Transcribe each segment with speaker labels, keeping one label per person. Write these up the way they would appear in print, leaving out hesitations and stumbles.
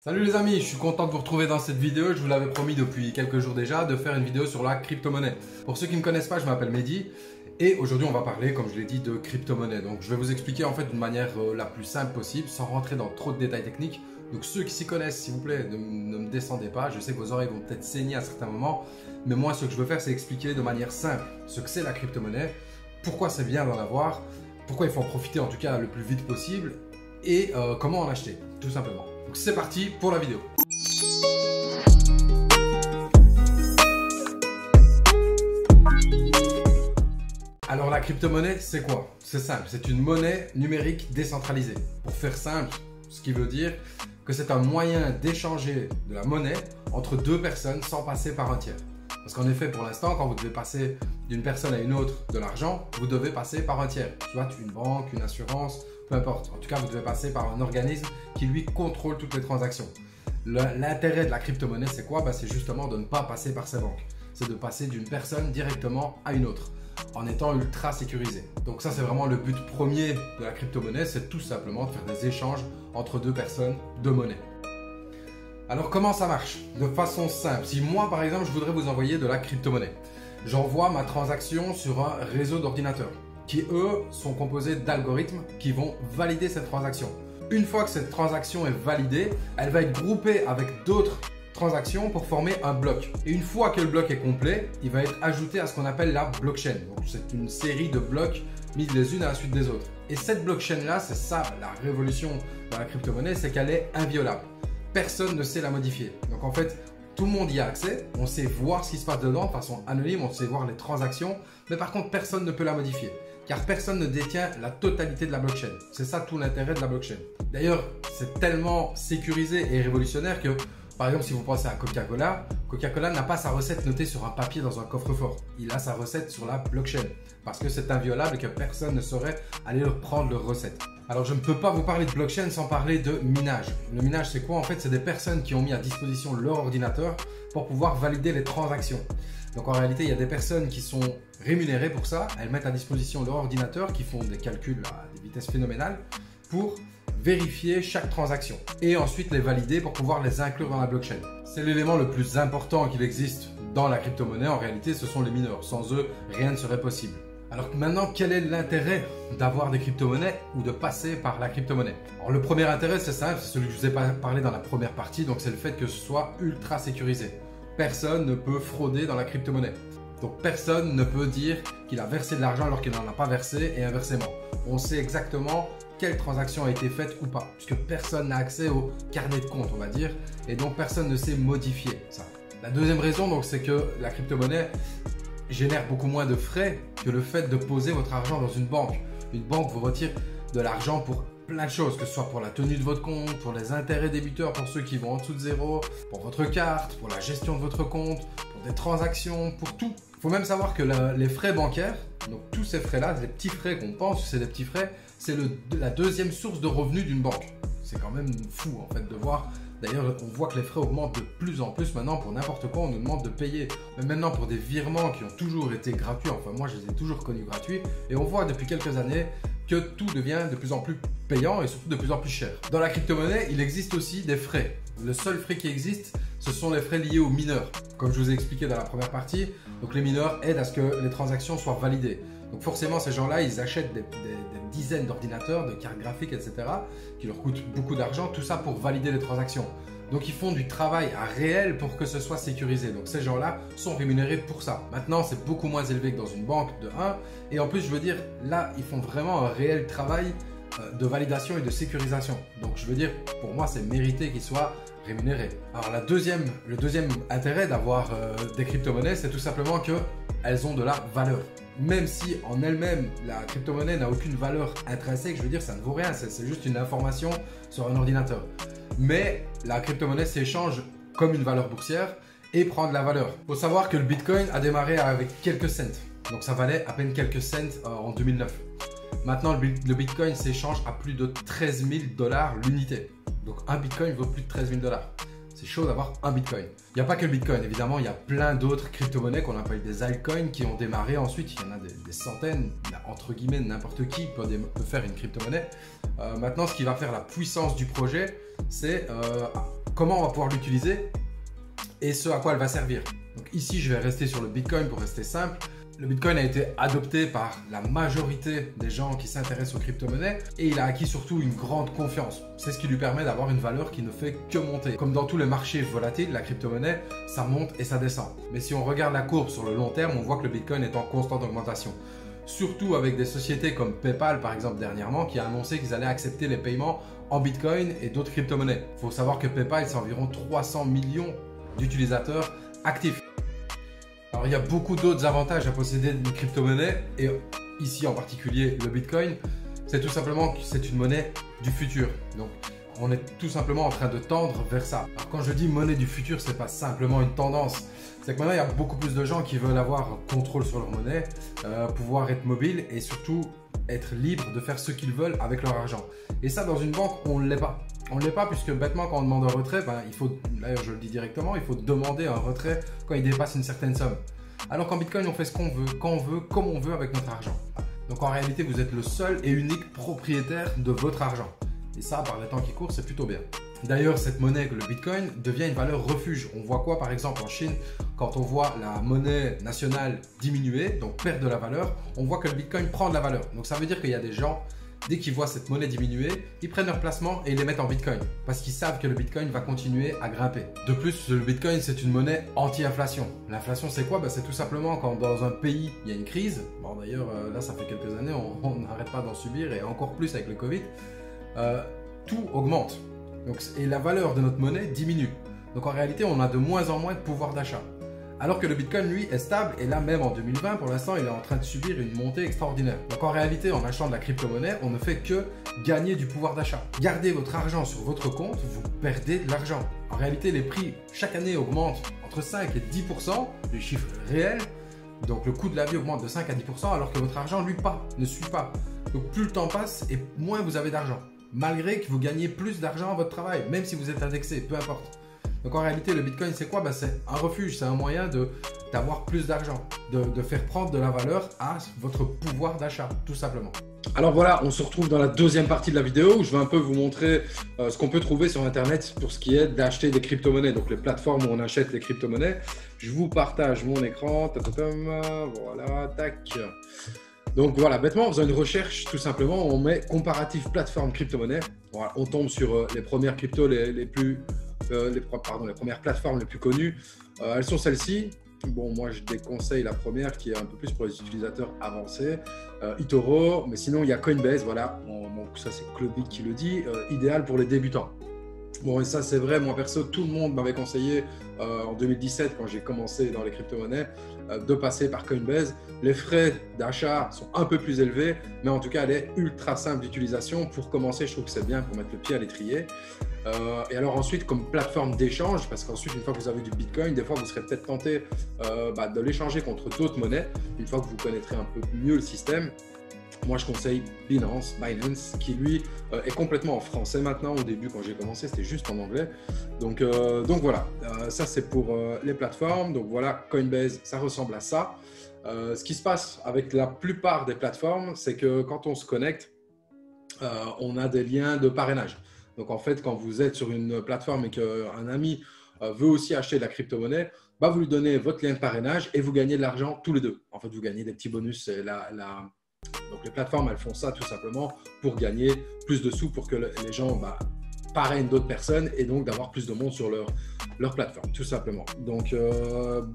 Speaker 1: Salut les amis, je suis content de vous retrouver dans cette vidéo. Je vous l'avais promis depuis quelques jours déjà de faire une vidéo sur la crypto-monnaie. Pour ceux qui ne me connaissent pas, je m'appelle Mehdi et aujourd'hui on va parler, comme je l'ai dit, de crypto-monnaie. Donc je vais vous expliquer en fait d'une manière la plus simple possible sans rentrer dans trop de détails techniques. Donc ceux qui s'y connaissent, s'il vous plaît, ne me descendez pas. Je sais que vos oreilles vont peut-être saigner à certains moments, mais moi ce que je veux faire c'est expliquer de manière simple ce que c'est la crypto-monnaie, pourquoi c'est bien d'en avoir, pourquoi il faut en profiter en tout cas le plus vite possible et comment en acheter, tout simplement. Donc c'est parti pour la vidéo. Alors la crypto-monnaie, c'est quoi? C'est simple, c'est une monnaie numérique décentralisée. Pour faire simple, ce qui veut dire que c'est un moyen d'échanger de la monnaie entre deux personnes sans passer par un tiers. Parce qu'en effet, pour l'instant, quand vous devez passer d'une personne à une autre de l'argent, vous devez passer par un tiers. Soit une banque, une assurance, peu importe. En tout cas, vous devez passer par un organisme qui, lui, contrôle toutes les transactions. L'intérêt de la crypto-monnaie, c'est quoi? C'est justement de ne pas passer par ces banques. C'est de passer d'une personne directement à une autre, en étant ultra sécurisé. Donc ça, c'est vraiment le but premier de la crypto-monnaie, c'est tout simplement de faire des échanges entre deux personnes de monnaie. Alors comment ça marche? De façon simple, si moi par exemple je voudrais vous envoyer de la crypto-monnaie, j'envoie ma transaction sur un réseau d'ordinateurs qui eux sont composés d'algorithmes qui vont valider cette transaction. Une fois que cette transaction est validée, elle va être groupée avec d'autres transactions pour former un bloc. Et une fois que le bloc est complet, il va être ajouté à ce qu'on appelle la blockchain. Donc c'est une série de blocs mis les unes à la suite des autres. Et cette blockchain là, c'est ça la révolution de la crypto-monnaie, c'est qu'elle est inviolable. Personne ne sait la modifier. Donc en fait, tout le monde y a accès, on sait voir ce qui se passe dedans de façon anonyme, on sait voir les transactions, mais par contre personne ne peut la modifier, car personne ne détient la totalité de la blockchain. C'est ça tout l'intérêt de la blockchain. D'ailleurs, c'est tellement sécurisé et révolutionnaire que, par exemple, si vous pensez à Coca-Cola, Coca-Cola n'a pas sa recette notée sur un papier dans un coffre-fort. Il a sa recette sur la blockchain, parce que c'est inviolable et que personne ne saurait aller prendre leur recette. Alors je ne peux pas vous parler de blockchain sans parler de minage. Le minage c'est quoi? En fait c'est des personnes qui ont mis à disposition leur ordinateur pour pouvoir valider les transactions. Donc en réalité il y a des personnes qui sont rémunérées pour ça. Elles mettent à disposition leur ordinateur qui font des calculs à des vitesses phénoménales pour vérifier chaque transaction et ensuite les valider pour pouvoir les inclure dans la blockchain. C'est l'élément le plus important qu'il existe dans la crypto-monnaie. En réalité ce sont les mineurs. Sans eux rien ne serait possible. Alors maintenant, quel est l'intérêt d'avoir des crypto-monnaies ou de passer par la crypto-monnaie? Alors le premier intérêt, c'est simple, c'est celui que je vous ai parlé dans la première partie, donc c'est le fait que ce soit ultra sécurisé. Personne ne peut frauder dans la crypto-monnaie. Donc personne ne peut dire qu'il a versé de l'argent alors qu'il n'en a pas versé et inversement. On sait exactement quelle transaction a été faite ou pas, puisque personne n'a accès au carnet de compte, on va dire, et donc personne ne sait modifier ça. La deuxième raison, donc, c'est que la crypto-monnaie génère beaucoup moins de frais que le fait de poser votre argent dans une banque. Une banque vous retire de l'argent pour plein de choses, que ce soit pour la tenue de votre compte, pour les intérêts débiteurs pour ceux qui vont en dessous de zéro, pour votre carte, pour la gestion de votre compte, pour des transactions, pour tout. Il faut même savoir que les frais bancaires, donc tous ces frais-là, les petits frais qu'on pense que c'est des petits frais, c'est la deuxième source de revenus d'une banque. C'est quand même fou en fait de voir. D'ailleurs, on voit que les frais augmentent de plus en plus maintenant. Pour n'importe quoi, on nous demande de payer. Mais maintenant, pour des virements qui ont toujours été gratuits, enfin moi je les ai toujours connus gratuits, et on voit depuis quelques années que tout devient de plus en plus payant et surtout de plus en plus cher. Dans la crypto-monnaie, il existe aussi des frais. Le seul frais qui existe, ce sont les frais liés aux mineurs. Comme je vous ai expliqué dans la première partie, donc les mineurs aident à ce que les transactions soient validées. Donc forcément, ces gens-là, ils achètent des dizaines d'ordinateurs, de cartes graphiques, etc. qui leur coûtent beaucoup d'argent, tout ça pour valider les transactions. Donc ils font du travail à réel pour que ce soit sécurisé. Donc ces gens-là sont rémunérés pour ça. Maintenant, c'est beaucoup moins élevé que dans une banque de 1. Et en plus, je veux dire, là, ils font vraiment un réel travail de validation et de sécurisation. Donc je veux dire, pour moi, c'est mérité qu'ils soient rémunérés. Alors le deuxième intérêt d'avoir des crypto-monnaies, c'est tout simplement qu'elles ont de la valeur. Même si en elle-même, la crypto-monnaie n'a aucune valeur intrinsèque, je veux dire, ça ne vaut rien, c'est juste une information sur un ordinateur. Mais la crypto-monnaie s'échange comme une valeur boursière et prend de la valeur. Il faut savoir que le Bitcoin a démarré avec quelques cents, donc ça valait à peine quelques cents en 2009. Maintenant, le Bitcoin s'échange à plus de 13 000 $ l'unité. Donc un Bitcoin vaut plus de 13 000 $. c'est chaud d'avoir un Bitcoin. Il n'y a pas que le Bitcoin, évidemment, il y a plein d'autres crypto-monnaies qu'on appelle des altcoins qui ont démarré ensuite. Il y en a des centaines, entre guillemets, n'importe qui peut faire une crypto-monnaie. Maintenant, ce qui va faire la puissance du projet, c'est comment on va pouvoir l'utiliser et ce à quoi elle va servir. Donc ici, je vais rester sur le Bitcoin pour rester simple. Le Bitcoin a été adopté par la majorité des gens qui s'intéressent aux crypto-monnaies et il a acquis surtout une grande confiance. C'est ce qui lui permet d'avoir une valeur qui ne fait que monter. Comme dans tous les marchés volatiles, la crypto-monnaie, ça monte et ça descend. Mais si on regarde la courbe sur le long terme, on voit que le Bitcoin est en constante augmentation. Surtout avec des sociétés comme PayPal par exemple dernièrement qui a annoncé qu'ils allaient accepter les paiements en Bitcoin et d'autres crypto-monnaies. Il faut savoir que PayPal, c'est environ 300 millions d'utilisateurs actifs. Alors, il y a beaucoup d'autres avantages à posséder une crypto-monnaie et ici en particulier le Bitcoin, c'est tout simplement que c'est une monnaie du futur. Donc, on est tout simplement en train de tendre vers ça. Alors, quand je dis monnaie du futur, c'est pas simplement une tendance. C'est que maintenant, il y a beaucoup plus de gens qui veulent avoir contrôle sur leur monnaie, pouvoir être mobile et surtout être libre de faire ce qu'ils veulent avec leur argent. Et ça, dans une banque, on ne l'est pas. On ne l'est pas puisque bêtement, quand on demande un retrait, il faut, d'ailleurs je le dis directement, il faut demander un retrait quand il dépasse une certaine somme. Alors qu'en Bitcoin, on fait ce qu'on veut, quand on veut, comme on veut avec notre argent. Donc en réalité, vous êtes le seul et unique propriétaire de votre argent. Et ça, par les temps qui courent, c'est plutôt bien. D'ailleurs, cette monnaie, le Bitcoin, devient une valeur refuge. On voit quoi par exemple en Chine, quand on voit la monnaie nationale diminuer, donc perdre de la valeur, on voit que le Bitcoin prend de la valeur. Donc ça veut dire qu'il y a des gens, dès qu'ils voient cette monnaie diminuer, ils prennent leur placement et ils les mettent en Bitcoin parce qu'ils savent que le Bitcoin va continuer à grimper. De plus, le Bitcoin, c'est une monnaie anti-inflation. L'inflation, c'est quoi? C'est tout simplement quand dans un pays, il y a une crise. Bon, d'ailleurs, là, ça fait quelques années, on n'arrête pas d'en subir et encore plus avec le Covid. Tout augmente. Donc, et la valeur de notre monnaie diminue. Donc en réalité, on a de moins en moins de pouvoir d'achat. Alors que le Bitcoin, lui, est stable et là, même en 2020, pour l'instant, il est en train de subir une montée extraordinaire. Donc en réalité, en achetant de la crypto-monnaie, on ne fait que gagner du pouvoir d'achat. Gardez votre argent sur votre compte, vous perdez de l'argent. En réalité, les prix, chaque année, augmentent entre 5 et 10%, les chiffres réels. Donc le coût de la vie augmente de 5 à 10%, alors que votre argent, lui, ne suit pas. Donc plus le temps passe et moins vous avez d'argent. Malgré que vous gagnez plus d'argent à votre travail, même si vous êtes indexé, peu importe. Donc en réalité, le Bitcoin, c'est quoi? C'est un refuge, c'est un moyen d'avoir plus d'argent, de faire prendre de la valeur à votre pouvoir d'achat, tout simplement. Alors voilà, on se retrouve dans la deuxième partie de la vidéo où je vais un peu vous montrer ce qu'on peut trouver sur Internet pour ce qui est d'acheter des crypto-monnaies, donc les plateformes où on achète les crypto-monnaies. Je vous partage mon écran, voilà, tac. Donc voilà, bêtement, en faisant une recherche, tout simplement, on met comparatif plateforme crypto-monnaie. Voilà, on tombe sur les premières cryptos, les premières plateformes les plus connues. Elles sont celles-ci. Bon, moi, je déconseille la première qui est un peu plus pour les utilisateurs avancés. eToro, mais sinon, il y a Coinbase, voilà. Bon, ça, c'est Clubit qui le dit. Idéal pour les débutants. Bon, et ça, c'est vrai. Moi, perso, tout le monde m'avait conseillé en 2017, quand j'ai commencé dans les crypto-monnaies, de passer par Coinbase. Les frais d'achat sont un peu plus élevés, mais en tout cas, elle est ultra simple d'utilisation. Pour commencer, je trouve que c'est bien pour mettre le pied à l'étrier. Et alors ensuite, comme plateforme d'échange, parce qu'ensuite, une fois que vous avez du Bitcoin, des fois, vous serez peut-être tenté de l'échanger contre d'autres monnaies, une fois que vous connaîtrez un peu mieux le système. Moi, je conseille Binance, qui lui est complètement en français maintenant. Au début, quand j'ai commencé, c'était juste en anglais. Donc voilà, ça c'est pour les plateformes. Donc voilà, Coinbase, ça ressemble à ça. Ce qui se passe avec la plupart des plateformes, c'est que quand on se connecte, on a des liens de parrainage. Donc en fait, quand vous êtes sur une plateforme et qu'un ami veut aussi acheter de la crypto-monnaie, vous lui donnez votre lien de parrainage et vous gagnez de l'argent tous les deux. En fait, vous gagnez des petits bonus. Donc les plateformes, elles font ça tout simplement pour gagner plus de sous, pour que les gens parrainent d'autres personnes et donc d'avoir plus de monde sur leur plateforme, tout simplement. Donc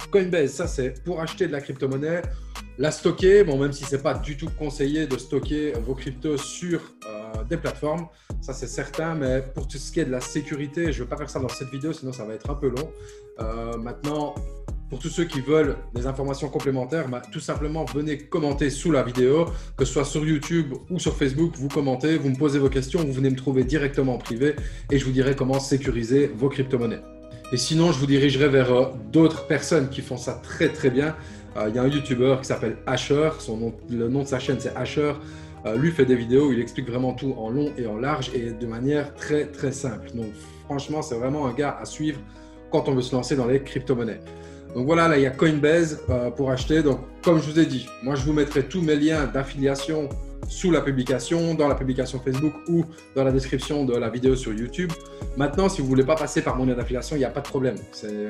Speaker 1: Coinbase, ça c'est pour acheter de la crypto-monnaie, la stocker. Bon, même si ce n'est pas du tout conseillé de stocker vos cryptos sur des plateformes, ça c'est certain, mais pour tout ce qui est de la sécurité, je ne vais pas faire ça dans cette vidéo, sinon ça va être un peu long. Maintenant, pour tous ceux qui veulent des informations complémentaires, tout simplement venez commenter sous la vidéo, que ce soit sur YouTube ou sur Facebook, vous commentez, vous me posez vos questions, vous venez me trouver directement en privé et je vous dirai comment sécuriser vos crypto-monnaies. Et sinon, je vous dirigerai vers d'autres personnes qui font ça très très bien. Il y a un YouTuber qui s'appelle Asher, le nom de sa chaîne c'est Asher. Lui fait des vidéos où il explique vraiment tout en long et en large et de manière très très simple. Donc Franchement, c'est vraiment un gars à suivre quand on veut se lancer dans les crypto-monnaies. Donc voilà, là, il y a Coinbase pour acheter. Donc, comme je vous ai dit, moi, je vous mettrai tous mes liens d'affiliation sous la publication, dans la publication Facebook ou dans la description de la vidéo sur YouTube. Maintenant, si vous ne voulez pas passer par mon lien d'affiliation, il n'y a pas de problème.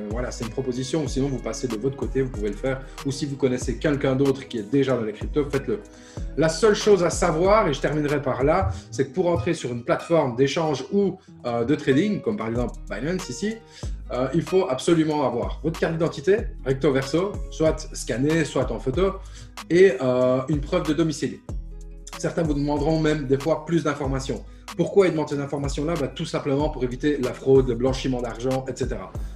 Speaker 1: Voilà, c'est une proposition. Ou sinon, vous passez de votre côté, vous pouvez le faire. Ou si vous connaissez quelqu'un d'autre qui est déjà dans les cryptos, faites-le. La seule chose à savoir, et je terminerai par là, c'est que pour entrer sur une plateforme d'échange ou de trading, comme par exemple Binance ici, il faut absolument avoir votre carte d'identité, recto verso, soit scannée, soit en photo, et une preuve de domicile. Certains vous demanderont même des fois plus d'informations. Pourquoi ils demandent ces informations-là? Tout simplement pour éviter la fraude, le blanchiment d'argent, etc.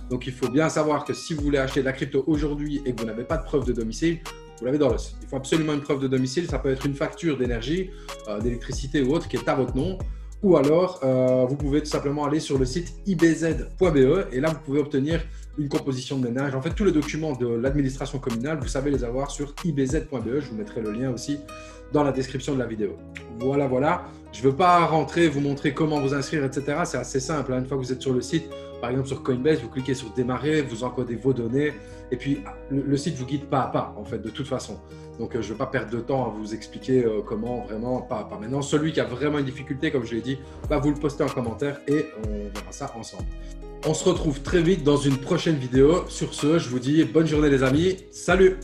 Speaker 1: Donc, il faut bien savoir que si vous voulez acheter de la crypto aujourd'hui et que vous n'avez pas de preuve de domicile, vous l'avez dans l'os. Il faut absolument une preuve de domicile. Ça peut être une facture d'énergie, d'électricité ou autre qui est à votre nom. Ou alors, vous pouvez tout simplement aller sur le site ibz.be et là, vous pouvez obtenir une composition de ménage. En fait, tous les documents de l'administration communale, vous savez les avoir sur ibz.be. Je vous mettrai le lien aussi dans la description de la vidéo. Voilà, voilà. Je ne veux pas rentrer, vous montrer comment vous inscrire, etc. C'est assez simple. Une fois que vous êtes sur le site, par exemple sur Coinbase, vous cliquez sur démarrer, vous encodez vos données et puis le site vous guide pas à pas, en fait, de toute façon. Donc, je ne veux pas perdre de temps à vous expliquer comment vraiment pas à pas. Maintenant, celui qui a vraiment une difficulté, comme je l'ai dit, vous le postez en commentaire et on verra ça ensemble. On se retrouve très vite dans une prochaine vidéo. Sur ce, je vous dis bonne journée les amis. Salut!